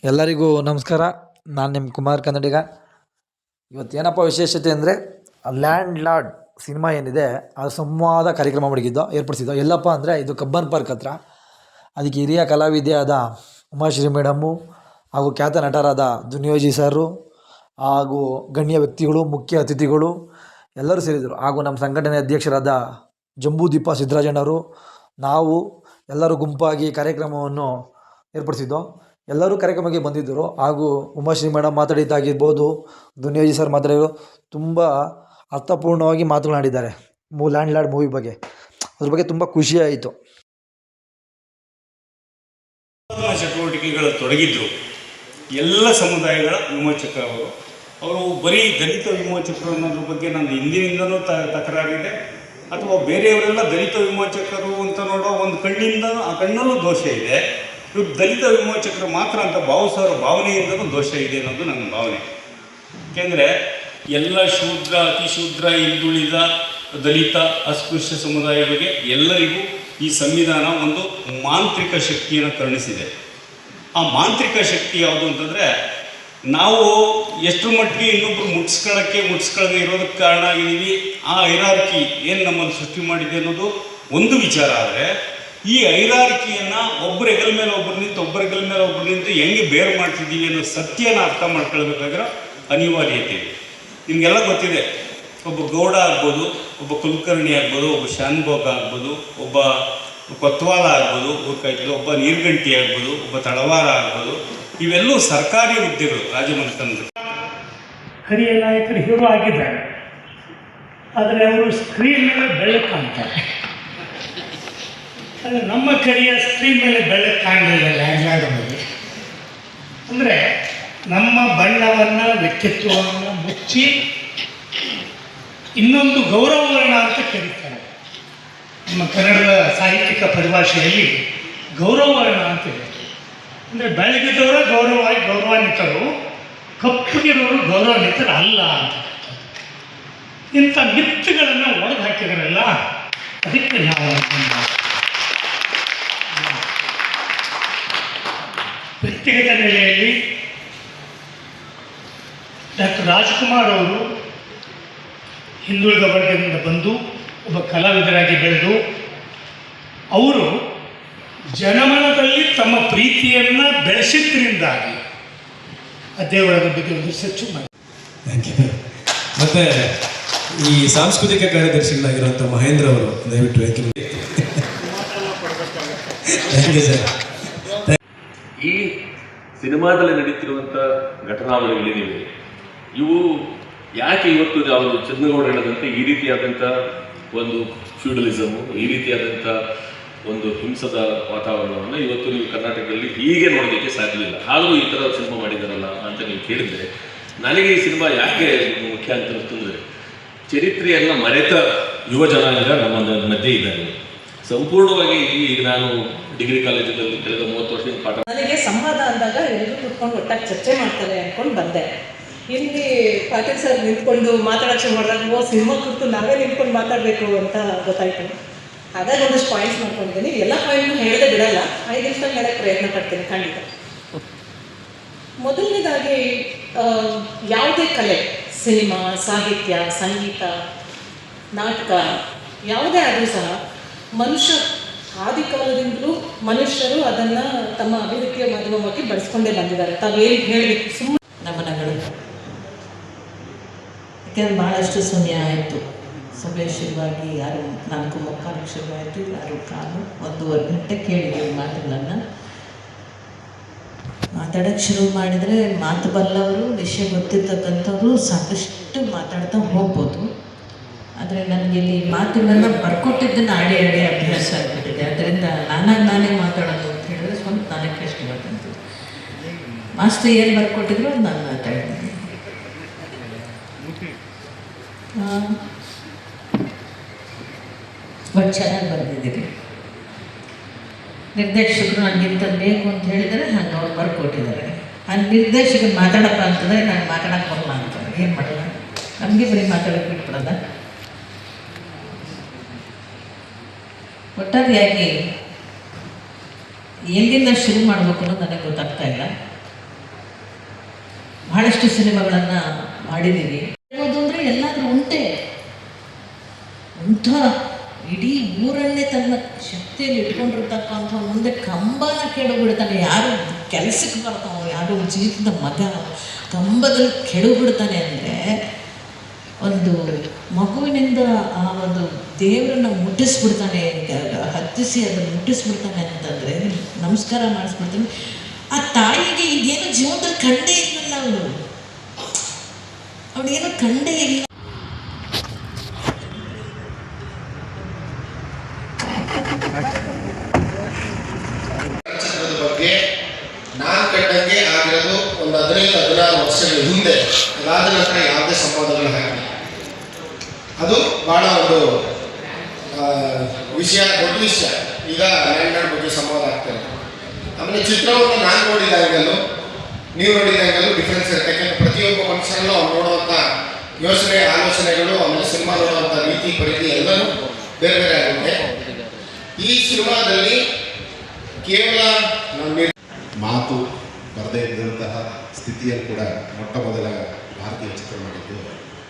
ಎಲ್ಲರಿಗೂ ನಮಸ್ಕಾರ. ನಾನು ನಿಮ್ಮ ಕುಮಾರ್ ಕನ್ನಡಿಗ. ಇವತ್ತೇನಪ್ಪ ವಿಶೇಷತೆ ಅಂದರೆ, ಲ್ಯಾಂಡ್ ಲಾರ್ಡ್ ಸಿನಿಮಾ ಏನಿದೆ ಅದು ಸಂವಾದ ಕಾರ್ಯಕ್ರಮ ಏರ್ಪಡಿಸಿದ್ದು. ಎಲ್ಲಪ್ಪ ಅಂದರೆ ಇದು ಕಬ್ಬನ್ ಪಾರ್ಕ್ ಹತ್ರ. ಅದಕ್ಕೆ ಹಿರಿಯ ಕಲಾವಿದೆಯಾದ ಉಮಾಶ್ರೀ ಮೇಡಮ್ಮು ಹಾಗೂ ಖ್ಯಾತ ನಟರಾದ ದುನಿಯೋಜಿ ಸರು ಹಾಗೂ ಗಣ್ಯ ವ್ಯಕ್ತಿಗಳು, ಮುಖ್ಯ ಅತಿಥಿಗಳು ಎಲ್ಲರೂ ಸೇರಿದರು. ಹಾಗೂ ನಮ್ಮ ಸಂಘಟನೆ ಅಧ್ಯಕ್ಷರಾದ ಜಂಬೂದೀಪ ಸಿದ್ದರಾಜಣ್ಣವರು, ನಾವು ಎಲ್ಲರೂ ಗುಂಪಾಗಿ ಕಾರ್ಯಕ್ರಮವನ್ನು ಏರ್ಪಡಿಸಿದ್ದು. ಎಲ್ಲರೂ ಕಾರ್ಯಕ್ರಮಕ್ಕೆ ಬಂದಿದ್ದರು. ಹಾಗೂ ಉಮಾಶ್ರೀ ಮೇಡಮ್ ಮಾತಾಡಿದ್ದಾಗಿರ್ಬೋದು, ದುನಿಯೋಜಿ ಸರ್ ಮಾತಾಡಿದ್ರು. ತುಂಬ ಅರ್ಥಪೂರ್ಣವಾಗಿ ಮಾತನಾಡಿದ್ದಾರೆ ಲ್ಯಾಂಡ್ ಲಾರ್ಡ್ ಮೂವಿ ಬಗ್ಗೆ. ಅದ್ರ ಬಗ್ಗೆ ತುಂಬ ಖುಷಿಯಾಯಿತು. ಚಟುವಟಿಕೆಗಳು ತೊಡಗಿದ್ರು ಎಲ್ಲ ಸಮುದಾಯಗಳ ವಿಮೋಚಕರು. ಅವರು ಬರೀ ದಲಿತ ವಿಮೋಚಕರು ಅನ್ನೋದ್ರ ಬಗ್ಗೆ ನನ್ನ ಹಿಂದಿನಿಂದನೂ ತಕರಾರಿದೆ. ಅಥವಾ ಬೇರೆಯವರೆಲ್ಲ ದಲಿತ ವಿಮೋಚಕರು ಅಂತ ನೋಡೋ ಒಂದು ಕಣ್ಣಿಂದ ಆ ಕಣ್ಣಲ್ಲೂ ದೋಷ ಇದೆ. ಇವರು ದಲಿತ ವಿಮೋಚಕರು ಮಾತ್ರ ಅಂತ ಭಾವಿಸೋರ ಭಾವನೆಯಿಂದಲೂ ದೋಷ ಇದೆ ಅನ್ನೋದು ನನ್ನ ಭಾವನೆ. ಏಕೆಂದರೆ ಎಲ್ಲ ಶೂದ್ರ, ಅತಿಶೂದ್ರ, ಹಿಂದುಳಿದ, ದಲಿತ, ಅಸ್ಪೃಶ್ಯ ಸಮುದಾಯಗಳಿಗೆ ಎಲ್ಲರಿಗೂ ಈ ಸಂವಿಧಾನ ಒಂದು ಮಾಂತ್ರಿಕ ಶಕ್ತಿಯನ್ನು ಕರುಣಿಸಿದೆ. ಆ ಮಾಂತ್ರಿಕ ಶಕ್ತಿ ಯಾವುದು ಅಂತಂದರೆ, ನಾವು ಎಷ್ಟು ಮಟ್ಟಿಗೆ ಇನ್ನೊಬ್ಬರು ಮುಟ್ಸ್ಕೊಳ್ಳದೆ ಇರೋದಕ್ಕೆ ಕಾರಣ ಆಗಿದ್ದೀವಿ. ಆ ಹೈರಾರ್ಕಿ ಏನು ನಮ್ಮನ್ನು ಸೃಷ್ಟಿ ಮಾಡಿದೆ ಅನ್ನೋದು ಒಂದು ವಿಚಾರ. ಆದರೆ ಈ ಹೈರಾರ್ಕಿಯನ್ನು ಒಬ್ಬರ ಹೆಗಲ ಮೇಲೆ ಒಬ್ಬರು ನಿಂತು ಹೆಂಗೆ ಬೇರೆ ಮಾಡ್ತಿದ್ದೀವಿ ಅನ್ನೋ ಸತ್ಯನ ಅರ್ಥ ಮಾಡ್ಕೊಳ್ಬೇಕಾಗಿರೋ ಅನಿವಾರ್ಯತೆ ಇದೆ. ನಿಮಗೆಲ್ಲ ಗೊತ್ತಿದೆ, ಒಬ್ಬ ಗೌಡ ಆಗ್ಬೋದು, ಒಬ್ಬ ಕುಲಕರ್ಣಿ ಆಗ್ಬೋದು, ಒಬ್ಬ ಶಾನ್ಭೋಗ ಆಗ್ಬೋದು, ಒಬ್ಬ ಕೊತ್ವಾಲ ಆಗ್ಬೋದು, ಒಬ್ಬ ನೀರ್ಗಂಟಿ ಆಗ್ಬೋದು, ಒಬ್ಬ ತಳವಾರ ಆಗ್ಬೋದು. ಇವೆಲ್ಲವೂ ಸರ್ಕಾರಿ ಹುದ್ದೆಗಳು ರಾಜಮನೆತನದ. ಹಿರಿಯ ನಾಯಕರು ಹೀರೋ ಆಗಿದ್ದಾರೆ, ಆದರೆ ಅವರು ಸ್ಕ್ರೀನ್ ಮೇಲೆ ಬೆಳಕು ಕಾಣ್ತಾರೆ. ಆದರೆ ನಮ್ಮ ಕರಿಯ ಸ್ಕ್ರೀನ್ ಮೇಲೆ ಬೆಳಕು ಕಾಣಲಿಲ್ಲ ಲ್ಯಾಂಡ್ ಲಾರ್ಡ್ ಅನ್ನೋದು. ಅಂದರೆ ನಮ್ಮ ಬಣ್ಣವನ್ನು, ವ್ಯಕ್ತಿತ್ವವನ್ನು ಮುಚ್ಚಿ ಇನ್ನೊಂದು ಗೌರವವರ್ಣ ಅಂತ ಕರೀತಾರೆ. ನಮ್ಮ ಕನ್ನಡದ ಸಾಹಿತ್ಯಿಕ ಪರಿಭಾಷೆಯಲ್ಲಿ ಗೌರವವರ್ಣ ಅಂತಿದೆ. ಅಂದರೆ ಬೆಳಗಿದವರು ಗೌರವಾನ್ವಿತರು, ಕಪ್ಪಗಿರೋರು ಗೌರವಾನ್ವಿತರು ಅಲ್ಲ ಅಂತ. ಇಂಥ ಮಿತ್ತುಗಳನ್ನು ಒಡೆದು ಹಾಕಿದಾರಲ್ಲ, ಅದಕ್ಕೆ ನಾವು ವ್ಯಕ್ತಿಗತ ನೆಲೆಯಲ್ಲಿ ಡಾಕ್ಟರ್ ರಾಜ್ಕುಮಾರ್ ಅವರು ಹಿಂದುಳಿದ ವರ್ಗದಿಂದ ಬಂದು ಒಬ್ಬ ಕಲಾವಿದರಾಗಿ ಬೆಳೆದು ಅವರು ಜನಮನದಲ್ಲಿ ತಮ್ಮ ಪ್ರೀತಿಯನ್ನು ಬೆಳೆಸಿದ್ರಿಂದಾಗಿ ಆ ದೇವರ ಬಗ್ಗೆ ಒಂದು ರಿಸರ್ಚು ಮಾಡಿ. Thank you. ಮತ್ತು ಈ ಸಾಂಸ್ಕೃತಿಕ ಕಾರ್ಯದರ್ಶಿಗಳಾಗಿರುವಂಥ ಮಹೇಂದ್ರ ಅವರು ದಯವಿಟ್ಟು ಥ್ಯಾಂಕ್ ಯು ಸರ್. ಈ ಸಿನಿಮಾದಲ್ಲಿ ನಡೀತಿರುವಂಥ ಘಟನಾವಳಿಗಳೇನಿವೆ ಇವು ಯಾಕೆ ಇವತ್ತು ಯಾವುದು ಚಂದ್ರಗೌಡ ಹೇಳದಂತೆ ಈ ರೀತಿಯಾದಂಥ ಒಂದು ಫ್ಯೂಡಲಿಸಮು, ಈ ರೀತಿಯಾದಂಥ ಒಂದು ಹಿಂಸದ ವಾತಾವರಣವನ್ನು ಇವತ್ತು ನೀವು ಕರ್ನಾಟಕದಲ್ಲಿ ಹೀಗೆ ನೋಡೋದಕ್ಕೆ ಸಾಧ್ಯವಿಲ್ಲ. ಆದರೂ ಈ ಥರ ಸಿನಿಮಾ ಮಾಡಿದಾರಲ್ಲ ಅಂತ ನೀವು ಕೇಳಿದರೆ, ನನಗೆ ಈ ಸಿನಿಮಾ ಯಾಕೆ ಮುಖ್ಯ ಅಂತ ಅಂತಂದರೆ, ಚರಿತ್ರೆಯನ್ನು ಮರೆತ ಯುವ ಜನಾಂಗ ನಮ್ಮ ಮಧ್ಯೆ ಇದ್ದಾರೆ. ಸಂಪೂರ್ಣವಾಗಿ ಈಗ ನಾನು ಡಿಗ್ರಿ ಕಾಲೇಜಲ್ಲಿ ಕಳೆದ 30 ವರ್ಷದಿಂದ ಪಾಠ. ನನಗೆ ಸಂವಾದ ಅಂದಾಗ ಎಲ್ಲರೂ ಕೂತ್ಕೊಂಡು ಒಟ್ಟಾಗಿ ಚರ್ಚೆ ಮಾಡ್ತಾರೆ ಅಂದ್ಕೊಂಡು ಬಂದೆ. ಇಲ್ಲಿ ಪಾಟೀಲ್ ಸರ್ ನಿಂತ್ಕೊಂಡು ಮಾತಾಡೋಕ್ಕೆ ಶುರು ಮಾಡಿದಾಗ ಸಿನಿಮಾ ಕುರಿತು ನಾವೇ ನಿಂತ್ಕೊಂಡು ಮಾತಾಡಬೇಕು ಅಂತ ಗೊತ್ತಾಯ್ತು. ಹಾಗಾಗಿ ಒಂದಷ್ಟು ಪಾಯಿಂಟ್ಸ್ ಮಾಡ್ಕೊಂಡಿದ್ದೀನಿ. ಎಲ್ಲ ಪಾಯಿಂಟ್ನು ಹೇಳದೆ ಬಿಡಲ್ಲ, 5 ನಿಮಿಷದಲ್ಲಿ ಹೇಳೋಕ್ಕೆ ಪ್ರಯತ್ನ ಪಡ್ತೀನಿ ಖಂಡಿತ. ಮೊದಲನೇದಾಗಿ ಯಾವುದೇ ಕಲೆ, ಸಿನಿಮಾ, ಸಾಹಿತ್ಯ, ಸಂಗೀತ, ನಾಟಕ ಯಾವುದೇ ಆದರೂ ಸಹ ಮನುಷ್ಯ ಆದಿಕಾಲದಿಂದಲೂ ಮನುಷ್ಯರು ಅದನ್ನು ತಮ್ಮ ಅಭಿವ್ಯಕ್ತಿಯ ಮಾಧ್ಯಮವಾಗಿ ಬಳಸ್ಕೊಂಡೇ ಬಂದಿದ್ದಾರೆ. ತಾವೇನು ಹೇಳಬೇಕು ಸುಮ್ಮನೆ ನಮನಗಳು. ಯಾಕೆಂದರೆ ಭಾಳಷ್ಟು ಸಮಯ ಆಯಿತು. ಸಭೆ ಶುರುವಾಗಿ 4:45 ಶುರುವಾಯಿತು. 6:15 1.5 ಗಂಟೆ ಕೇಳಿದ್ದೀವಿ ಮಾತುಗಳನ್ನು. ಮಾತಾಡೋಕ್ಕೆ ಶುರು ಮಾಡಿದರೆ ಮಾತು ಬಲ್ಲವರು, ವಿಷಯ ಗೊತ್ತಿರ್ತಕ್ಕಂಥವ್ರು ಸಾಕಷ್ಟು ಮಾತಾಡ್ತಾ ಹೋಗ್ಬೋದು. ಆದರೆ ನನಗೆ ಇಲ್ಲಿ ಮಾತುಗಳನ್ನು ಬರ್ಕೊಟ್ಟಿದ್ದನ್ನು ಆಡಿ ಅಭ್ಯಾಸ ಆಗಿಬಿಟ್ಟಿದೆ. ಅದರಿಂದ ನಾನೇ ಮಾತಾಡೋದು ಅಂತ ಹೇಳಿದ್ರೆ ಸ್ವಂತ ನಾನೇ ಕಷ್ಟಪಡ್ತೀನಿ. ಮಾಸ್ಟರ್ ಏನು ಬರ್ಕೊಟ್ಟಿದ್ರು ಅದು ನಾನು ಮಾತಾಡ್ತೀನಿ. ಬಟ್ ಚೆನ್ನಾಗಿ ಬರೆದಿದ್ದೀರಿ. ನಿರ್ದೇಶಕರು ನನಗಿಂತ ಬೇಕು ಅಂತ ಹೇಳಿದರೆ ಹಾಗೆ ಅವ್ರು ಬರ್ಕೊಟ್ಟಿದ್ದಾರೆ. ಆ ನಿರ್ದೇಶಕರು ಮಾತಾಡಪ್ಪ ಅಂತಂದರೆ ನಾನು ಮಾತಾಡೋಕ್ಕೆ ಬರಲ್ಲ ಅಂತಾರೆ. ಏನು ಮಾಡಲ್ಲ, ನಮಗೆ ಬರೀ ಮಾತಾಡೋಕ್ಕೆ ಬಿಟ್ಬಿಡೋದ. ಒಟ್ಟಾರೆಯಾಗಿ ಎಲ್ಲಿಂದ ಶುರು ಮಾಡಬೇಕು ಅನ್ನೋದು ನನಗೆ ಗೊತ್ತಾಗ್ತಾ ಇಲ್ಲ. ಭಾಳಷ್ಟು ಸಿನಿಮಾಗಳನ್ನು ಮಾಡಿದ್ದೀವಿ. ಯಾವುದು ಅಂದರೆ ಎಲ್ಲಾದರೂ ಉಂಟೆ ಅಂಥ ಇಡೀ ಊರನ್ನೇ ತನ್ನ ಶಕ್ತಿಯಲ್ಲಿ ಇಟ್ಕೊಂಡಿರ್ತಕ್ಕಂಥ ಮುಂದೆ ಕಂಬನ ಕೆಡಬಿಡ್ತಾನೆ. ಯಾರು ಕೆಲಸಕ್ಕೆ ಬರ್ತಾವ, ಯಾರು ಜೀವಿತದ ಮಗ ಕಂಬದಲ್ಲಿ ಕೆಡಬಿಡ್ತಾನೆ ಅಂದರೆ ಒಂದು ಮಗುವಿನಿಂದ ಆ ಒಂದು ದೇವರನ್ನು ಮುಟ್ಟಿಸ್ಬಿಡ್ತಾನೆ, ಹತ್ತಿಸಿ ಅದನ್ನು ಮುಟ್ಟಿಸ್ಬಿಡ್ತಾನೆ ಅಂತಂದರೆ, ನಮಸ್ಕಾರ ಮಾಡಿಸ್ಬಿಡ್ತಾನೆ. ಆ ತಾಯಿಗೆ ಈಗೇನು ಜೀವನದಲ್ಲಿ ಕಂಡೇ ಇಲ್ಲಲ್ಲ, ಅವಳಿಗೇನು ಕಂಡೇ ಇಲ್ಲ. ಚಿತ್ರದ ಬಗ್ಗೆ ನಾನು ಕಂಡಂಗೆ ಆಗಿರೋದು ಒಂದು 15-16 ವರ್ಷಗಳ ಹಿಂದೆ. ಅದಾದ ನಂತರ ಯಾವುದೇ ಸಂವಾದಗಳು ಹಾಕಿ ಅದು ಭಾಳ ಒಂದು ವಿಷಯ, ದೊಡ್ಡ ವಿಷಯ. ಈಗ ಲ್ಯಾಂಡ್ ಬಗ್ಗೆ ಸಂವಾದ ಆಗ್ತಾರೆ. ಆಮೇಲೆ ಚಿತ್ರವನ್ನು ನಾನು ನೋಡಿದ ಆ್ಯಂಗಲ್ಲು, ನೀವು ನೋಡಿದ ಆ್ಯಂಗಲ್ಲು ಡಿಫ್ರೆನ್ಸ್ ಇರುತ್ತೆ. ಯಾಕೆಂದರೆ ಪ್ರತಿಯೊಬ್ಬ ಮನುಷ್ಯನಲ್ಲೂ ಅವ್ನು ನೋಡುವಂಥ ಯೋಚನೆ, ಆಲೋಚನೆಗಳು, ಆಮೇಲೆ ಸಿನಿಮಾ ನೋಡುವಂಥ ರೀತಿ, ಪರಿಧಿ ಎಲ್ಲನೂ ಬೇರೆ ಬೇರೆ ಆಗುತ್ತೆ. ಈ ಸಿನಿಮಾದಲ್ಲಿ ಕೇವಲ ಮಾತು ಬರದೇ ಇದ್ದಂತಹ ಸ್ಥಿತಿಯಲ್ಲಿ ಕೂಡ ಮೊಟ್ಟ ಮೊದಲ ಭಾರತೀಯ ಚಿತ್ರ ಮಾಡಿದ್ದು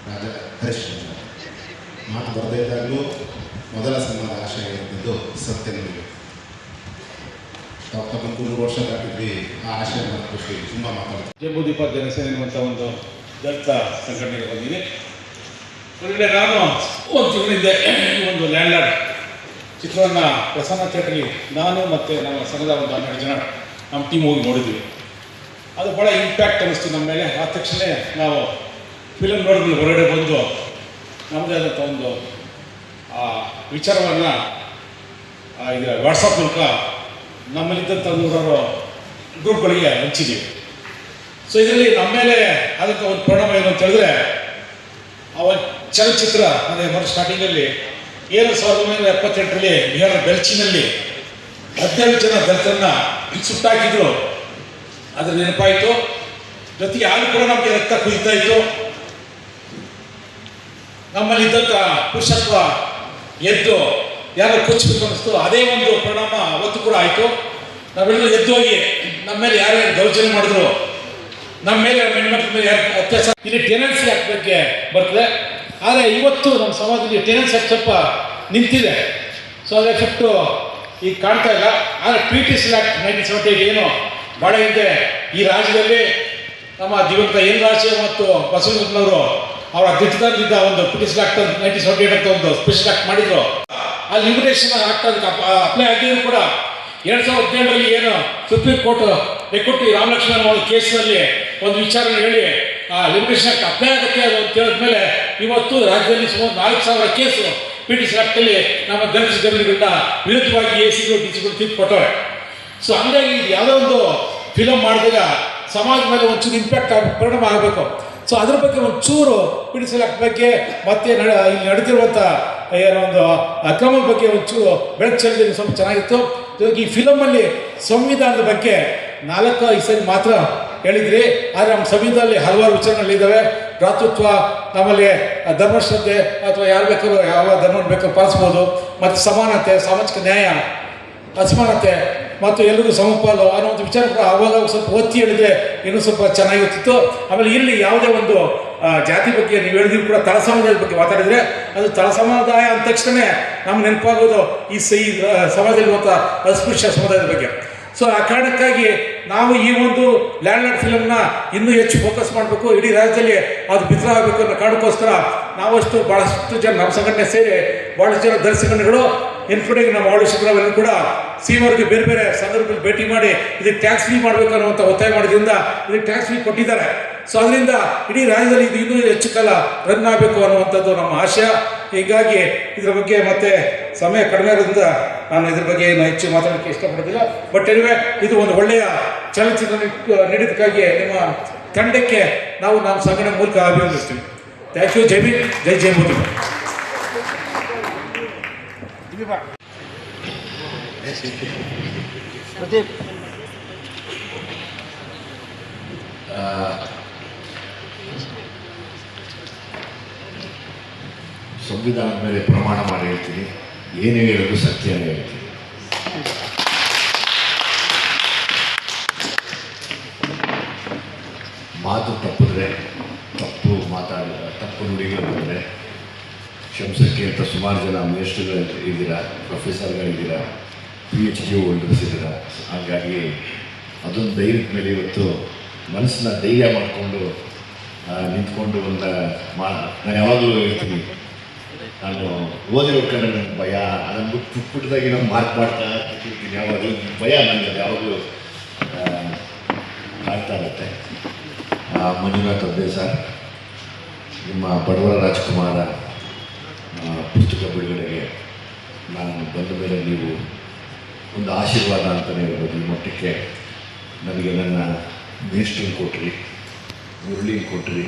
ರಾಜಾ ಹರಿಶ್ಚಂದ್ರ. ಮಾತು ಬರದೇ ಇದ್ದಾಗಲೂ ಮೊದಲ ಸಿನಿಮಾದ ಆಶಯ ಇರ್ತಿದ್ದು ಸತ್ಯನಿಗೆ. 93 ವರ್ಷ ದಾಟಿದ್ವಿ, ಆ ಆಶಯ ಖುಷಿ ತುಂಬ ಮಾತಾಡ್ತೀವಿ. ಜಂಬೂದೀಪ ಜನಸೇನೆ ಎನ್ನುವಂಥ ಒಂದು ದಲಿತ ಸಂಘಟನೆಗೆ ಬಂದಿದೆ. ಹೊರಗಡೆ ನಾನು ಒಂದು ತಿಂಗಳಿಂದ ಈ ಒಂದು ಲ್ಯಾಂಡ್ಲಾರ್ಡ್ ಚಿತ್ರವನ್ನು ಪ್ರಸನ್ನ ಥಿಯೇಟ್ರಲ್ಲಿ ನಾನು ಮತ್ತು ನಮ್ಮ ಸಂಘದ ಒಂದು 12 ಜನ ನಮ್ಮ ಟೀಮ್ ಹೋಗಿ ನೋಡಿದ್ವಿ. ಅದು ಭಾಳ ಇಂಪ್ಯಾಕ್ಟ್ ಅನ್ನಿಸ್ತು ನಮ್ಮ ಮೇಲೆ. ಆದ ತಕ್ಷಣ ನಾವು ಫಿಲಮ್ ನೋಡಿದ್ವಿ. ಹೊರಗಡೆ ಬಂದು ನಮ್ಮದೇ ಆದಂಥ ಒಂದು ವಿಚಾರವನ್ನು ಇದು ವಾಟ್ಸಪ್ ಮೂಲಕ ನಮ್ಮಲ್ಲಿದ್ದಂಥ 100 ಗ್ರೂಪ್ಗಳಿಗೆ ಹಂಚಿದ್ದೀವಿ. ಸೊ ಇದರಲ್ಲಿ ನಮ್ಮ ಮೇಲೆ ಆದಂಥ ಒಂದು ಪರಿಣಾಮ ಏನು ಅಂತ ಹೇಳಿದ್ರೆ, ಆ ಚಲನಚಿತ್ರ ಅಂದರೆ ಮೊದಲು ಸ್ಟಾರ್ಟಿಂಗಲ್ಲಿ 1978ರಲ್ಲಿ ಬಿಹಾರದ ಬೆಲ್ಚಿನಲ್ಲಿ 17 ಜನ ದಲಿತರನ್ನ ಸುಟ್ಟಾಕಿದ್ರು. ಅದ್ರ ನೆನಪಾಯಿತು. ಜೊತೆಗೆ ಆಗ ಕೂಡ ನಮಗೆ ರಕ್ತ ಕುದಿತಾ ಇತ್ತು. ನಮ್ಮಲ್ಲಿದ್ದಂಥ ಪುರುಷತ್ವ ಎದ್ದು ಯಾರೋ ಕೊಚ್ಚಬೇಕು ಅನ್ನಿಸ್ತು. ಅದೇ ಒಂದು ಪರಿಣಾಮ ಅವತ್ತು ಕೂಡ ಆಯಿತು. ನಾವೆಲ್ಲರೂ ಎದ್ದು ಹೋಗಿ ನಮ್ಮ ಮೇಲೆ ಯಾರ್ಯಾರು ದೌರ್ಜನ್ಯ ಮಾಡಿದ್ರು, ನಮ್ಮ ಮೇಲೆ ಹೆಣ್ಮಕ್ಳ ಮೇಲೆ ಯಾರು ಅತ್ಯಾಚಾರ, ಇಲ್ಲಿ ಟೆನೆನ್ಸಿ ಆಕ್ಟ್ ಬಗ್ಗೆ ಬರ್ತದೆ. ಆದರೆ ಇವತ್ತು ನಮ್ಮ ಸಮಾಜದಲ್ಲಿ ಟೆನೆನ್ಸಿ ಆಕ್ಟ್ ಸ್ವಲ್ಪ ನಿಂತಿದೆ. ಸೊ ಅದರ ಎಫೆಕ್ಟು ಈಗ ಕಾಣ್ತಾ ಇಲ್ಲ. ಆದರೆ PTC ಆಕ್ಟ್ 1978 ಏನು ಭಾಳ ಹಿಂದೆ ಈ ರಾಜ್ಯದಲ್ಲಿ ನಮ್ಮ ದಿವಂಗತ ಎನ್ ರಾಜ ಮತ್ತು ಬಸವಲಿಂಗಪ್ಪನವರು ಅವರ ಅಧ್ಯಕ್ಷದಿಂದ ಒಂದು PTC ಆಕ್ಟ್ 1978 ಅಂತ ಒಂದು ಸ್ಪೆಷಲ್ ಆಕ್ಟ್ ಮಾಡಿದ್ರು. ಆ ಲಿಮಿಟೇಷನ್ ಆಕ್ಟ್ ಅದಕ್ಕೆ ಅಪ್ಲೈ ಆಗಿದ್ರು ಕೂಡ 2017ರಲ್ಲಿ ಏನು ಸುಪ್ರೀಂ ಕೋರ್ಟ್ ಲೆಕ್ಕುಟ್ಟಿ ರಾಮಲಕ್ಷ್ಮಣ ಅವರ ಕೇಸ್ನಲ್ಲಿ ಒಂದು ವಿಚಾರಣೆ ಹೇಳಿ ಆ ಲಿಮಿಟೇಷನ್ ಆಕ್ಟ್ ಅಪ್ಲೈ ಆಗುತ್ತೆ ಅಂತ ಹೇಳಿದ್ಮೇಲೆ ಇವತ್ತು ರಾಜ್ಯದಲ್ಲಿ ಸುಮಾರು 4,000 ಕೇಸು PTC ಆಕ್ಟಲ್ಲಿ ನಮ್ಮ ದಲಿತ ಜಮೀನುಗಳನ್ನ ವಿರುದ್ಧವಾಗಿ ACಗಳು DCಗಳು ತೀರ್ಪು ಕೊಟ್ಟವೆ. ಸೊ ಹಂಗಾಗಿ ಯಾವುದೋ ಒಂದು ಫಿಲಮ್ ಮಾಡಿದಾಗ ಸಮಾಜ ಮೇಲೆ ಒಂಚೂರು ಇಂಪ್ಯಾಕ್ಟ್ ಪರಿಣಾಮ ಆಗಬೇಕು. ಸೊ ಅದ್ರ ಬಗ್ಗೆ ಒಂಚೂರು PTC ಆಕ್ಟ್ ಬಗ್ಗೆ ಮತ್ತೆ ಇಲ್ಲಿ ನಡೆದಿರುವಂಥ ಏನೋ ಒಂದು ಅಕ್ರಮದ ಬಗ್ಗೆ ಒಂಚೂರು ಬೆಳಕು ಚೆಲ್ಲಿದ್ರೆ ಸ್ವಲ್ಪ ಚೆನ್ನಾಗಿತ್ತು. ಜೊತೆಗೆ ಈ ಫಿಲಮಲ್ಲಿ ಸಂವಿಧಾನದ ಬಗ್ಗೆ 4-5 ಸರಿ ಮಾತ್ರ ಹೇಳಿದ್ರಿ. ಆದರೆ ನಮ್ಮ ಸಂವಿಧಾನದಲ್ಲಿ ಹಲವಾರು ವಿಚಾರಗಳಿದ್ದಾವೆ. ಭ್ರಾತೃತ್ವ, ನಮ್ಮಲ್ಲಿ ಧರ್ಮಶ್ರದ್ಧೆ ಅಥವಾ ಯಾರು ಬೇಕಾದ್ರೂ ಯಾವ ಧರ್ಮ ಬೇಕಾದ್ರೂ ಪಾಲಿಸ್ಬೋದು. ಮತ್ತು ಸಮಾನತೆ, ಸಾಮಾಜಿಕ ನ್ಯಾಯ, ಅಸಮಾನತೆ ಮತ್ತು ಎಲ್ಲರಿಗೂ ಸಮಪಾಲು ಅನ್ನೋ ಒಂದು ವಿಚಾರ ಕೂಡ ಆವಾಗ ಸ್ವಲ್ಪ ಒತ್ತಿ ಹೇಳಿದ್ರೆ ಇನ್ನೂ ಸ್ವಲ್ಪ ಚೆನ್ನಾಗಿರ್ತಿತ್ತು. ಆಮೇಲೆ ಇಲ್ಲಿ ಯಾವುದೇ ಒಂದು ಜಾತಿ ಬಗ್ಗೆ ನೀವು ಹೇಳಿದ್ರು ಕೂಡ ತಳ ಸಮುದಾಯದ ಬಗ್ಗೆ ಮಾತಾಡಿದರೆ ಅದು ತಳ ಸಮುದಾಯ ಅಂದ ತಕ್ಷಣ ನಮ್ಗೆ ನೆನಪಾಗೋದು ಈ ಸಮಾಜದಲ್ಲಿರುವಂಥ ಅಸ್ಪೃಶ್ಯ ಸಮುದಾಯದ ಬಗ್ಗೆ. ಸೊ ಆ ಕಾರಣಕ್ಕಾಗಿ ನಾವು ಈ ಒಂದು ಲ್ಯಾಂಡ್ಲಾರ್ಡ್ ಫಿಲಮ್ನ ಇನ್ನೂ ಹೆಚ್ಚು ಫೋಕಸ್ ಮಾಡಬೇಕು, ಇಡೀ ರಾಜ್ಯದಲ್ಲಿ ಅದು ಬಿತ್ತರ ಆಗಬೇಕು ಅನ್ನೋ ಕಾರಣಕ್ಕೋಸ್ಕರ ನಾವಷ್ಟು ಭಾಳಷ್ಟು ಜನ ನಮ್ಮ ಸಂಘಟನೆ ಸೇರಿ ಭಾಳಷ್ಟು ಜನ ದಲಿತ ಸಂಘಟನೆಗಳು ಇನ್ಕ್ಲೂಡಿಂಗ್ ನಮ್ಮ ಆಡಳಿತಗಳು ಕೂಡ ಸಿಎಂವರೆಗೆ ಬೇರೆ ಬೇರೆ ಸಂದರ್ಭದಲ್ಲಿ ಭೇಟಿ ಮಾಡಿ ಇದಕ್ಕೆ ಟ್ಯಾಕ್ಸ್ ಫ್ರೀ ಮಾಡಬೇಕು ಅನ್ನುವಂಥ ಒತ್ತಾಯ ಮಾಡೋದ್ರಿಂದ ಇದಕ್ಕೆ ಟ್ಯಾಕ್ಸ್ ಫ್ರೀ ಕೊಟ್ಟಿದ್ದಾರೆ. ಸೊ ಅದರಿಂದ ಇಡೀ ರಾಜ್ಯದಲ್ಲಿ ಇದು ಇನ್ನೂ ಹೆಚ್ಚು ಕಾಲ ರನ್ ಆಗಬೇಕು ಅನ್ನುವಂಥದ್ದು ನಮ್ಮ ಆಶಯ. ಹೀಗಾಗಿ ಇದರ ಬಗ್ಗೆ ಮತ್ತೆ ಸಮಯ ಕಡಿಮೆ ಇರೋದ್ರಿಂದ ನಾನು ಇದ್ರ ಬಗ್ಗೆ ಏನು ಹೆಚ್ಚು ಮಾತಾಡೋಕ್ಕೆ ಇಷ್ಟಪಡೋದಿಲ್ಲ. ಬಟ್ ಎನಿವೆ ಇದು ಒಂದು ಒಳ್ಳೆಯ ಚಲನಚಿತ್ರ ನೀಡಿದ್ದಕ್ಕಾಗಿ ನಿಮ್ಮ ತಂಡಕ್ಕೆ ನಾವು ನಮ್ಮ ಸಂಘಟನೆ ಮೂಲಕ ಅಭಿನಂದಿಸ್ತೀವಿ. Thank you. ಜೈ ಭೀಮ್, ಜೈ ಮೋದಿ. ಸಂವಿಧಾನದ ಮೇಲೆ ಪ್ರಮಾಣ ಮಾಡಿ ಹೇಳ್ತೀನಿ, ಏನು ಹೇಳೋದು ಸತ್ಯನೇ ಹೇಳ್ತೀನಿ. ಮಾತು ತಪ್ಪಿದ್ರೆ ತಪ್ಪು ನುಡಿಗಳು ಬಂದರೆ ಕ್ಷಮಿಸೋಕ್ಕೆ ಅಂತ ಸುಮಾರು ಜನ ಮೇಸ್ಟ್ರುಗಳು ಇದ್ದೀರಾ, ಪ್ರೊಫೆಸರ್ಗಳಿದ್ದೀರಾ, PhD ಹೋಲ್ಡರ್ಸ್ ಇದ್ದೀರಾ. ಹಾಗಾಗಿ ಅದೊಂದು ಧೈರ್ಯದ ಮೇಲೆ ಇವತ್ತು ಮನಸ್ಸನ್ನ ಧೈರ್ಯ ಮಾಡಿಕೊಂಡು ನಿಂತ್ಕೊಂಡು ನಾನು ಯಾವಾಗಲೂ ಹೇಳ್ತೀನಿ, ನಾನು ಓದಿರೋ ಕಡೆ ನನಗೆ ಭಯ, ಅದನ್ನು ಪುಟ್ಟದಾಗಿ ನಾನು ಮಾರ್ಕ್ ಮಾಡ್ತಾ ಕೂತಿರ್ತೀನಿ. ಯಾವಾಗಲೂ ಭಯ ನನಗೆ ಯಾವಾಗಲೂ ಆಗ್ತಾ ಇರುತ್ತೆ. ಮಂಜುನಾಥ್ ಅಬ್ಬೆ ಸರ್, ನಿಮ್ಮ ಬಡವರ ರಾಜ್ಕುಮಾರ ಪುಸ್ತಕ ಬಿಡುಗಡೆಗೆ ನಾನು ಬಂದ ಮೇಲೆ ನೀವು ಒಂದು ಆಶೀರ್ವಾದ ಅಂತಲೇ ಹೇಳ್ಬೋದು. ಈ ಮಟ್ಟಕ್ಕೆ ನನಗೆ ನನ್ನ ಮೇಷ್ಟ್ರನ್ನ ಕೊಟ್ರಿ, ಮುರಳಿ ಕೊಟ್ರಿ,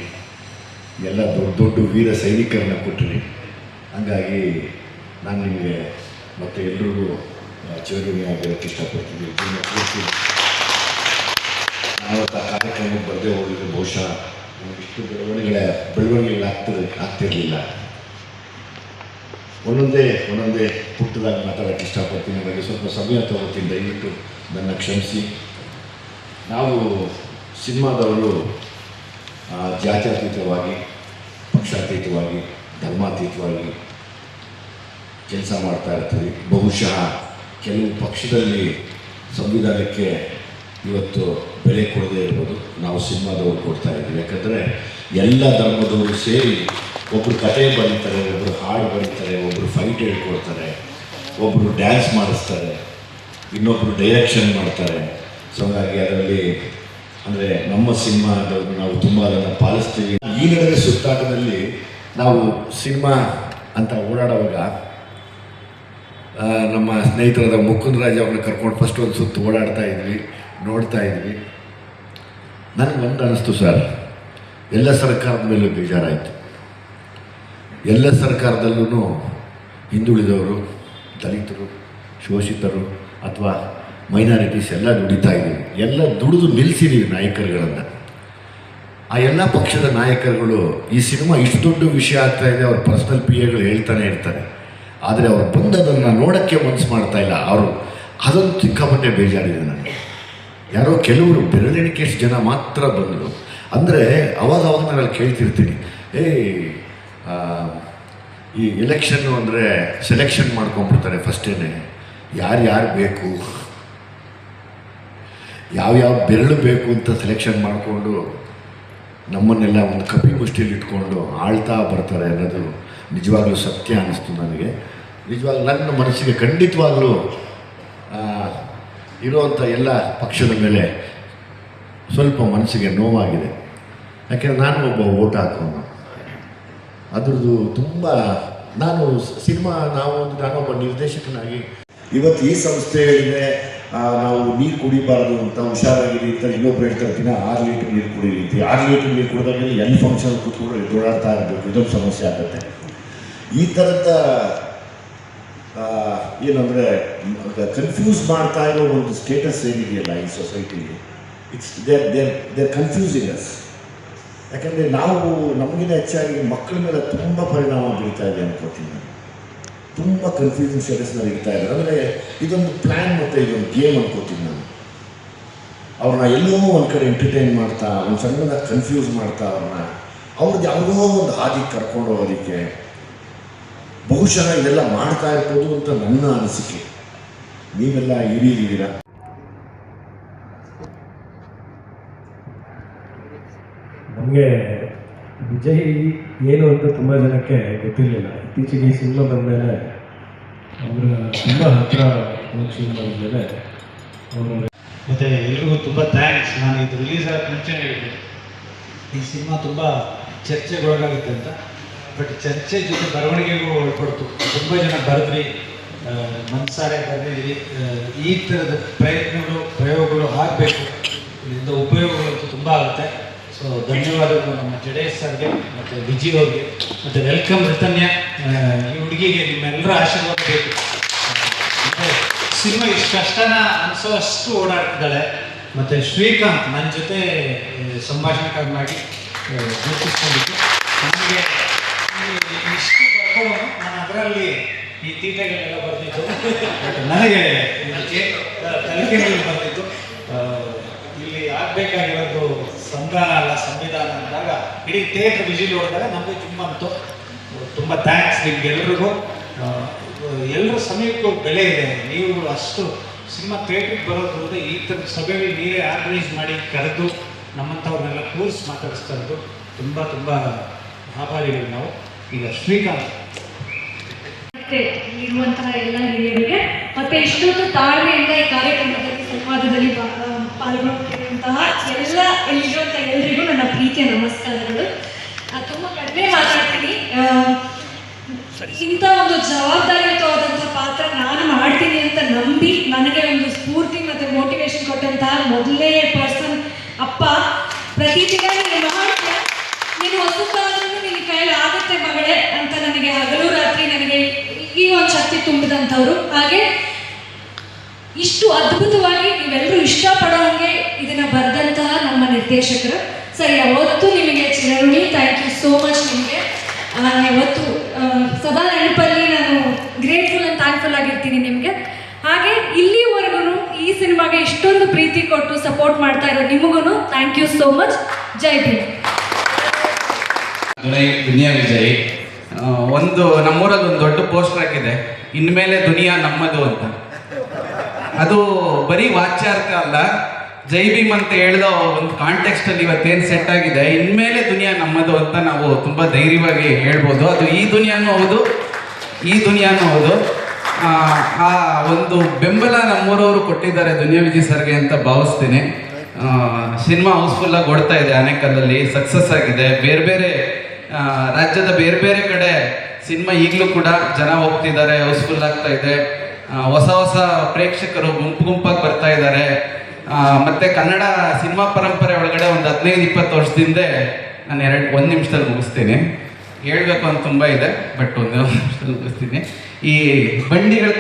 ಎಲ್ಲ ದೊಡ್ಡ ದೊಡ್ಡ ವೀರ ಸೈನಿಕರನ್ನ ಕೊಟ್ರಿ. ಹಂಗಾಗಿ ನಾನು ನಿಮಗೆ ಮತ್ತು ಎಲ್ರಿಗೂ ಚಿರಋಣಿ ಆಗಿರೋಕ್ಕೆ ಇಷ್ಟಪಡ್ತೀನಿ. ಜೀವನ ಪೂರ್ತಿ ನಾವತ್ತು ಆ ಕಾರ್ಯಕ್ರಮಕ್ಕೆ ಬರದೇ ಹೋಗಿದ್ರೆ ಬಹುಶಃ ಇಷ್ಟು ಆಗ್ತಿರಲಿಲ್ಲ. ಒಂದೊಂದೇ ಪುಟ್ಟದಾಗಿ ಮಾತಾಡೋಕ್ಕೆ ಇಷ್ಟಪಡ್ತೀನಿ. ನನಗೆ ಸ್ವಲ್ಪ ಸಮಯ ತಗೋತೀನಿ, ದಯವಿಟ್ಟು ನನ್ನ ಕ್ಷಮಿಸಿ. ನಾವು ಸಿನಿಮಾದವರು ಜಾತ್ಯತೀತವಾಗಿ, ಪಕ್ಷಾತೀತವಾಗಿ, ಧರ್ಮಾತೀತವಾಗಿ ಕೆಲಸ ಮಾಡ್ತಾ ಇರ್ತೀವಿ. ಬಹುಶಃ ಕೆಲವು ಪಕ್ಷದಲ್ಲಿ ಸಂವಿಧಾನಕ್ಕೆ ಇವತ್ತು ಬೆಲೆ ಕೊಡದೇ ಇರ್ಬೋದು, ನಾವು ಸಿನಿಮಾದವರು ಕೊಡ್ತಾ ಇದ್ದೀವಿ. ಯಾಕಂದರೆ ಎಲ್ಲ ಧರ್ಮದವರು ಸೇರಿ ಒಬ್ಬರು ಕತೆ ಬರೀತಾರೆ, ಒಬ್ಬರು ಹಾಡು ಬರೀತಾರೆ, ಒಬ್ಬರು ಫೈಟ್ ಹೇಳ್ಕೊಡ್ತಾರೆ, ಒಬ್ಬರು ಡ್ಯಾನ್ಸ್ ಮಾಡಿಸ್ತಾರೆ, ಇನ್ನೊಬ್ಬರು ಡೈರೆಕ್ಷನ್ ಮಾಡ್ತಾರೆ. ಸೊ ಹಾಗಾಗಿ ಅದರಲ್ಲಿ ಅಂದರೆ ನಮ್ಮ ಸಿನಿಮಾದವರು ನಾವು ತುಂಬ ಅದನ್ನು ಪಾಲಿಸ್ತೀವಿ. ಈ ನಡುವೆ ಸುತ್ತಾಟದಲ್ಲಿ ನಾವು ಸಿನಿಮಾ ಅಂತ ಓಡಾಡುವಾಗ ನಮ್ಮ ಸ್ನೇಹಿತರಾದ ಮುಕುಂದರಾಜ್ ಅವ್ರನ್ನ ಕರ್ಕೊಂಡು ಫಸ್ಟ್ ಒಂದು ಸುತ್ತು ಓಡಾಡ್ತಾ ಇದ್ವಿ, ನೋಡ್ತಾ ಇದ್ವಿ. ನನಗೊಂದು ಅನ್ನಿಸ್ತು ಸರ್, ಎಲ್ಲ ಸರ್ಕಾರದ ಮೇಲೂ ಬೇಜಾರಾಯಿತು. ಎಲ್ಲ ಸರ್ಕಾರದಲ್ಲೂ ಹಿಂದುಳಿದವರು, ದಲಿತರು, ಶೋಷಿತರು ಅಥವಾ ಮೈನಾರಿಟೀಸ್ ಎಲ್ಲ ದುಡಿತಾ ಇದ್ದೀವಿ. ಎಲ್ಲ ದುಡಿದು ನಿಲ್ಲಿಸಿದ್ದೀವಿ ನಾಯಕರುಗಳನ್ನು. ಆ ಎಲ್ಲ ಪಕ್ಷದ ನಾಯಕರುಗಳು ಈ ಸಿನಿಮಾ ಇಷ್ಟು ದೊಡ್ಡ ವಿಷಯ ಆಗ್ತಾಯಿದೆ, ಅವ್ರ ಪರ್ಸ್ನಲ್ PAಗಳು ಹೇಳ್ತಾನೆ ಇರ್ತಾರೆ. ಆದರೆ ಅವ್ರು ಬಂದದನ್ನು ನೋಡೋಕ್ಕೆ ಮನಸ್ಸು ಮಾಡ್ತಾ ಇಲ್ಲ. ಅದೊಂದು ಸಿಕ್ಕಾಪಟ್ಟೆ ಬೇಜಾರಿದೆ ನನಗೆ. ಯಾರೋ ಕೆಲವರು ಬೆರಳೆಣಿಕೆಷ್ಟು ಜನ ಮಾತ್ರ ಬಂದರು. ಅಂದರೆ ಅವಾಗ ನಾನು ಅಲ್ಲಿ ಕೇಳ್ತಿರ್ತೀನಿ, ಈ ಎಲೆಕ್ಷನ್ನು ಅಂದರೆ ಸೆಲೆಕ್ಷನ್ ಮಾಡ್ಕೊಂಡ್ಬಿಡ್ತಾರೆ ಫಸ್ಟೇ, ಯಾರು ಬೇಕು, ಯಾವ್ಯಾವ ಬೆರಳು ಬೇಕು ಅಂತ ಸೆಲೆಕ್ಷನ್ ಮಾಡಿಕೊಂಡು ನಮ್ಮನ್ನೆಲ್ಲ ಒಂದು ಕಪಿ ಮುಷ್ಟಿಯಲ್ಲಿ ಇಟ್ಕೊಂಡು ಆಳ್ತಾ ಬರ್ತಾರೆ ಅನ್ನೋದು ನಿಜವಾಗ್ಲೂ ಸತ್ಯ ಅನ್ನಿಸ್ತು ನನಗೆ. ನಿಜವಾಗ್ಲೂ ನನ್ನ ಮನಸ್ಸಿಗೆ ಖಂಡಿತವಾಗ್ಲೂ ಇರುವಂಥ ಎಲ್ಲ ಪಕ್ಷದ ಮೇಲೆ ಸ್ವಲ್ಪ ಮನಸ್ಸಿಗೆ ನೋವಾಗಿದೆ. ಯಾಕೆಂದರೆ ನಾನು ಒಬ್ಬ ಓಟ್ ಹಾಕೋನು, ಅದ್ರದ್ದು ತುಂಬ ನಾನೊಬ್ಬ ನಿರ್ದೇಶಕನಾಗಿ ಇವತ್ತು ಈ ಸಂಸ್ಥೆಗಳಿದೆ, ನಾವು ನೀರು ಕುಡಿಬಾರ್ದು ಅಂತ ಹುಷಾರಾಗಿರಿ ಅಂತ ಇನ್ನೊಬ್ರು ಹೇಳ್ತಾರೆ, ದಿನ 6 ಲೀಟ್ರ್ ನೀರು ಕುಡಿಯುತ್ತೆ. 6 ಲೀಟ್ರ್ ನೀರು ಕುಡಿದಾಗ ಎಲ್ಲಿ ಫಂಕ್ಷನ್ ಕೂತ್ಕೊಂಡು ಓಡಾಡ್ತಾ ಇರಬೇಕು, ಇದೊಂದು ಸಮಸ್ಯೆ ಆಗುತ್ತೆ. ಈ ಥರದ ಏನಂದರೆ ಕನ್ಫ್ಯೂಸ್ ಮಾಡ್ತಾ ಇರೋ ಒಂದು ಸ್ಟೇಟಸ್ ಏನಿದೆಯಲ್ಲ ಈ ಸೊಸೈಟಿಲಿ, ದೇರ್ ಕನ್ಫ್ಯೂಸಿಂಗ್ ಅಸ್. ಯಾಕಂದರೆ ನಮಗಿಂತ ಹೆಚ್ಚಾಗಿ ಮಕ್ಕಳ ಮೇಲೆ ತುಂಬ ಪರಿಣಾಮ ಬೀಳ್ತಾ ಇದೆ ಅನ್ಕೋತೀನಿ ನಾನು. ತುಂಬ ಕನ್ಫ್ಯೂಸಿಂಗ್ ಸ್ಟೇಟಸ್ನಲ್ಲಿ ಇರ್ತಾ ಇದ್ದಾರೆ. ಅಂದರೆ ಇದೊಂದು ಪ್ಲ್ಯಾನ್ ಮತ್ತು ಇದೊಂದು ಗೇಮ್ ಅನ್ಕೋತೀನಿ ನಾನು. ಅವ್ರನ್ನ ಎಲ್ಲೋ ಒಂದು ಕಡೆ ಎಂಟರ್ಟೈನ್ ಮಾಡ್ತಾ, ಒಂದು ಸಣ್ಣದಾಗಿ ಕನ್ಫ್ಯೂಸ್ ಮಾಡ್ತಾ ಅವ್ರದ್ದು ಯಾವುದೋ ಒಂದು ಹಾದಿಗೆ ಕರ್ಕೊಂಡು ಹೋಗೋದಕ್ಕೆ ಬಹುಶಃ ಇದೆಲ್ಲ ಮಾಡ್ತಾ ಇರ್ಬೋದು ಅಂತ ನನ್ನ ಅನಿಸಿಕೆ. ನೀವೆಲ್ಲ ಹಿರಿಯರಿದ್ದೀರಾ. ನಮಗೆ ವಿಜಯ್ ಏನು ಅಂತ ತುಂಬ ಜನಕ್ಕೆ ಗೊತ್ತಿರಲಿಲ್ಲ. ಇತ್ತೀಚೆಗೆ ಈ ಸಿನಿಮಾ ಬಂದಮೇಲೆ ಅವರ ತುಂಬ ಹತ್ತಿರ ಸಿನಿಮಾ ಬಂದಮೇಲೆ ಅವರು ಮತ್ತು ಎಲ್ರಿಗೂ ತುಂಬ ಥ್ಯಾಂಕ್ಸ್. ನಾನು ಇದು ರಿಲೀಸ್ ಆದ ಮುಂಚೆ ಹೇಳಿದೆ ಈ ಸಿನಿಮಾ ತುಂಬ ಚರ್ಚೆಗೊಳಗಾಗುತ್ತೆ ಅಂತ. ಬಟ್ ಚರ್ಚೆ ಜೊತೆ ಬರವಣಿಗೆಗೂ ಒಳಪಡ್ತು. ತುಂಬ ಜನ ಬರೆದ್ರಿ, ಮನಸಾರೆ ಬರೆದಿದ್ರಿ. ಈ ಥರದ ಪ್ರಯೋಗಗಳು ಆಗಬೇಕು, ಇದರಿಂದ ಉಪಯೋಗಗಳಂತೂ ತುಂಬ ಆಗುತ್ತೆ. ಸೊ ಧನ್ಯವಾದಗಳು ನಮ್ಮ ಜಡೇಶ್ ಸರ್ಗೆ ಮತ್ತು ವಿಜಿ ಅವ್ರಿಗೆ, ಮತ್ತು ವೆಲ್ಕಮ್ ರಿತನ್ಯ. ಈ ಹುಡುಗಿಗೆ ನಿಮ್ಮೆಲ್ಲರ ಆಶೀರ್ವಾದ ಬೇಕು. ಮತ್ತು ಸಿನಿಮಾ ಇಷ್ಟು ಕಷ್ಟನ ಅನಿಸೋಷ್ಟು ಓಡಾಡ್ತಿದ್ದಾಳೆ. ಮತ್ತು ಶ್ರೀಕಾಂತ್ ನನ್ನ ಜೊತೆ ಸಂಭಾಷಣೆಕಾರನಾಗಿ ಗುರುತಿಸ್ಕೊಂಡಿದ್ದು. ನನಗೆ ಇಷ್ಟು ಬರ್ಕೊಳ್ಳೋನು, ನಾನು ಅದರಲ್ಲಿ ಈ ತೀಟೆಗಳೆಲ್ಲ ಬರ್ತಿತ್ತು. ಬಟ್ ನನಗೆ ತಲೆಕೆಗಳು ಬರ್ತಿತ್ತು. ಇಲ್ಲಿ ಆಗಬೇಕಾಗಿರೋದು ಸಂಧಾನ ಅಲ್ಲ, ತಂದಿದ್ದಾನೆ ಅಂದಾಗ ಇಡೀ ಥಿಯೇಟ್ರ್ ವಿಜಿಲ್ ಹೊಡೆದಾಗ ನಮಗೆ ತುಂಬ ಅಂತು. ತುಂಬ ಥ್ಯಾಂಕ್ಸ್ ನಿಮ್ಗೆಲ್ರಿಗೂ. ಎಲ್ಲರ ಸಮಯಕ್ಕೂ ಬೆಲೆ ಇದೆ. ನೀವು ಅಷ್ಟು ಸಿನಿಮಾ ಥಿಯೇಟ್ರಿಗೆ ಬರೋದ್ರಿಂದ ಈ ಥರದ ಸಭೆಗಳು ನೀವೇ ಆರ್ಗನೈಸ್ ಮಾಡಿ ಕರೆದು ನಮ್ಮಂಥವ್ರನ್ನೆಲ್ಲ ಕೂರಿಸಿ ಮಾತಾಡಿಸ್ತಾ ಇರೋದು ತುಂಬ ತುಂಬ ಆಭಾರಿಗಳು ನಾವು. ಈಗ ಶ್ರೀಕಾಂತ್ ಮತ್ತೆ ಇರುವಂತಹ ಎಲ್ಲ ಹಿರಿಯರಿಗೆ ಮತ್ತೆ ಇಷ್ಟೊಂದು ತಾಳ್ಮೆಯಿಂದ ಈ ಕಾರ್ಯಕ್ರಮದಲ್ಲಿ ಸಂವಾದದಲ್ಲಿ ಪಾಲ್ಗೊಂಡಿರುವಂತಹ ಇಲ್ಲಿರುವಂತಹ ಎಲ್ಲರಿಗೂ ನನ್ನ ಪ್ರೀತಿಯ ನಮಸ್ಕಾರಗಳು. ತುಂಬ ಕಡಿಮೆ ಮಾತಾಡ್ತೀನಿ. ಇಂಥ ಒಂದು ಜವಾಬ್ದಾರಿಯುತವಾದಂತಹ ಪಾತ್ರ ನಾನು ಮಾಡ್ತೀನಿ ಅಂತ ನಂಬಿ ನನಗೆ ಒಂದು ಸ್ಫೂರ್ತಿ ಮತ್ತು ಮೋಟಿವೇಶನ್ ಕೊಟ್ಟಂತಹ ಮೊದಲನೇ ಪರ್ಸನ್ ಅಪ್ಪ. ಪ್ರತಿದಿನ ನೀನು ಮಾಡ್ತೀಯ, ನೀನು ಹೊಸದಾದ್ರೂ ನಿನ್ನ ಕೈಯಲ್ಲಿ ಆಗುತ್ತೆ ಮಗಳೇ ಅಂತ ನನಗೆ ಹಗಲು ರಾತ್ರಿ ನನಗೆ ಈ ಒಂದು ಶಕ್ತಿ ತುಂಬಿದಂಥವ್ರು. ಹಾಗೆ ಇಷ್ಟು ಅದ್ಭುತವಾಗಿ ನೀವೆಲ್ಲರೂ ಇಷ್ಟಪಡೋ ಹಾಗೆ ಇದನ್ನ ಬರೆದಂತಹ ನಮ್ಮ ನಿರ್ದೇಶಕರು ಸರ್, ಯಾವತ್ತೂ ನಿಮಗೆ ಚಿರಋಣಿ. ಥ್ಯಾಂಕ್ ಯು ಸೋ ಮಚ್ ನಿಮಗೆ. ಯಾವತ್ತು ಸದಾ ನೆನಪಲ್ಲಿ ನಾನು ಗ್ರೇಟ್ಫುಲ್ ಆ್ಯಂಡ್ ಥ್ಯಾಂಕ್ಫುಲ್ ಆಗಿರ್ತೀನಿ ನಿಮಗೆ. ಹಾಗೆ ಇಲ್ಲಿವರೆಗೂ ಈ ಸಿನಿಮಾಗೆ ಇಷ್ಟೊಂದು ಪ್ರೀತಿ ಕೊಟ್ಟು ಸಪೋರ್ಟ್ ಮಾಡ್ತಾ ಇರೋ ನಿಮಗೂ ಥ್ಯಾಂಕ್ ಯು ಸೋ ಮಚ್. ಜೈ ಭೀಮ್. ದುನಿಯಾ ವಿಜಯ್. ಒಂದು ನಮ್ಮೂರಲ್ಲಿ ಒಂದು ದೊಡ್ಡ ಪೋಸ್ಟರ್ ಹಾಕಿದೆ, ಇನ್ಮೇಲೆ ದುನಿಯಾ ನಮ್ಮದು ಅಂತ. ಅದು ಬರೀ ವಾಚ್ಯಾರ್ಥ ಅಲ್ಲ, ಜೈ ಭೀಮ್ ಅಂತ ಹೇಳಿದ ಒಂದು ಕಾಂಟೆಕ್ಸ್ಟಲ್ಲಿ ಇವತ್ತೇನು ಸೆಟ್ ಆಗಿದೆ, ಇನ್ಮೇಲೆ ದುನಿಯಾ ನಮ್ಮದು ಅಂತ ನಾವು ತುಂಬ ಧೈರ್ಯವಾಗಿ ಹೇಳ್ಬೋದು. ಅದು ಈ ದುನಿಯಾನೂ ಹೌದು, ಈ ದುನಿಯಾನೂ ಹೌದು. ಆ ಒಂದು ಬೆಂಬಲ ನಮ್ಮೂರವರು ಕೊಟ್ಟಿದ್ದಾರೆ ದುನಿಯಾ ವಿಜಯ್ ಸರ್ಗೆ ಅಂತ ಭಾವಿಸ್ತೀನಿ. ಸಿನಿಮಾ ಹೌಸ್ಫುಲ್ಲಾಗಿ ಓಡ್ತಾ ಇದೆ, ಆನೇಕಲ್ಲಲ್ಲಿ ಸಕ್ಸಸ್ ಆಗಿದೆ. ಬೇರೆ ಬೇರೆ ರಾಜ್ಯದ ಬೇರೆ ಬೇರೆ ಕಡೆ ಸಿನಿಮಾ ಈಗಲೂ ಕೂಡ ಜನ ಹೋಗ್ತಿದ್ದಾರೆ, ಹೌಸ್ಫುಲ್ ಆಗ್ತಾ ಇದೆ. ಹೊಸ ಹೊಸ ಪ್ರೇಕ್ಷಕರು ಗುಂಪಾಗಿ ಬರ್ತಾ ಇದ್ದಾರೆ. ಮತ್ತು ಕನ್ನಡ ಸಿನಿಮಾ ಪರಂಪರೆ ಒಳಗಡೆ ಒಂದು 15-20 ವರ್ಷದಿಂದ ನಾನು 1 ನಿಮಿಷದಲ್ಲಿ ಮುಗಿಸ್ತೀನಿ. ಹೇಳಬೇಕು ಅಂತ ತುಂಬ ಇದೆ, ಬಟ್ 1 ನಿಮಿಷದಲ್ಲಿ ಮುಗಿಸ್ತೀನಿ. ಈ ಬಂಡಿಗಳು